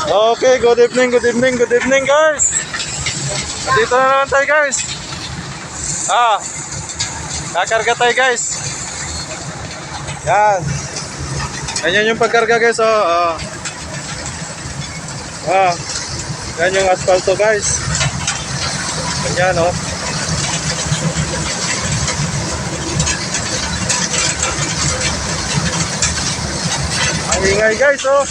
Okay, good evening, good evening, good evening guys. Dito na naman tayo guys. Kakarga tayo guys. Yan. Ganyan yung pagkarga guys. Yan yung asfalto guys. Ganyan oh. Ang ingay guys oh.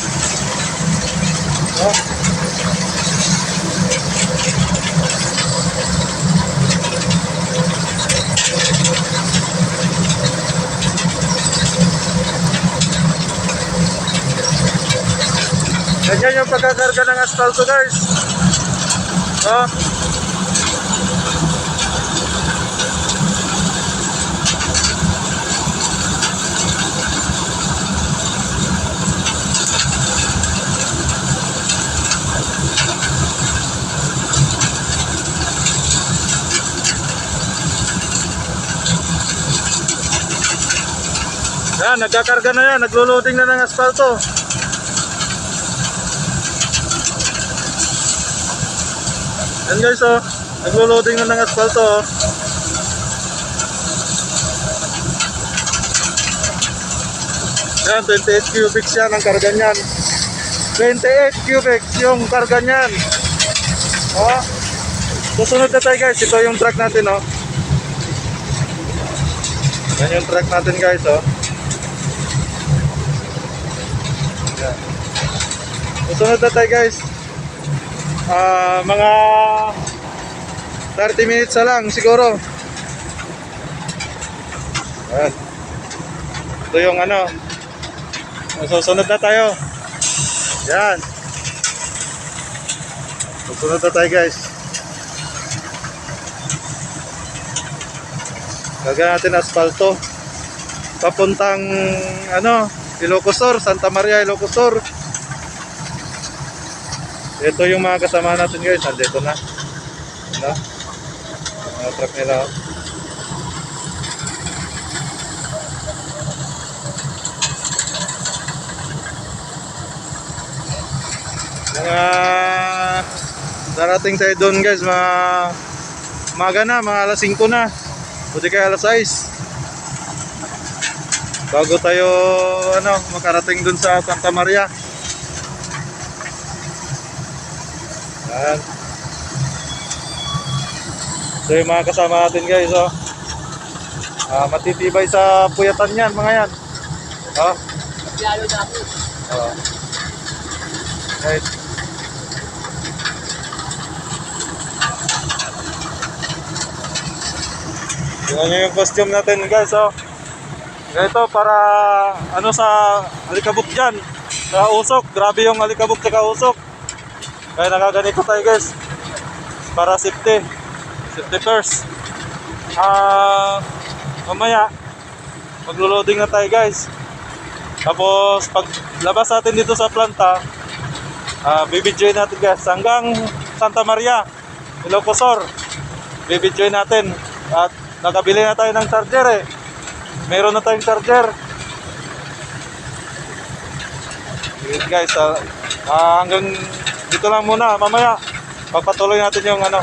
Ganyan yung pagkakarga ng asfalto guys. Yan, nagkakarga na yan, naglo-loading na ng asfalto. Yan guys oh, naglo-loading na ng asfalto oh. Yan, 28 cubics yan ang karga nyan. 28 cubics yung karga nyan. Susunod na tayo guys, ito yung truck natin oh. Yan yung truck natin guys oh. Yan. Susunod na tayo guys. Mga 30 minutes na lang siguro. Ayan. Ito yung ano. Susunod na tayo. Yan. Susunod na tayo guys. Gagawin natin asfalto papuntang ano, Ilocos Sur, Santa Maria, Ilocos Sur. Ito yung mga kasama natin guys, nandito na. Ano? Mga truck nila. Mga darating tayo doon guys, mga umaga na, mga alas 5 na. Pwede kaya alas 6. Bago tayo ano, makarating doon sa Santa Maria. Yan. So yung mga kasama natin guys oh. Matitibay sa puyatan yan mga yan. Lalo na ako. Right. Tingnan nyo yung costume natin guys oh. Ito para ano sa alikabok dyan, sa usok. Grabe yung alikabok sa usok. Kaya nakaganito tayo guys, para safety first. Mamaya maglo-loading na tayo guys. Tapos pag labas natin dito sa planta, bibidyoin natin guys hanggang Santa Maria, Ilocos Sur. Bibidyoin natin. At nakabili na tayo ng charger eh. Meron na tayong charger. Yun guys, hanggang dito lang muna. Mamaya papatuloy natin yung ano,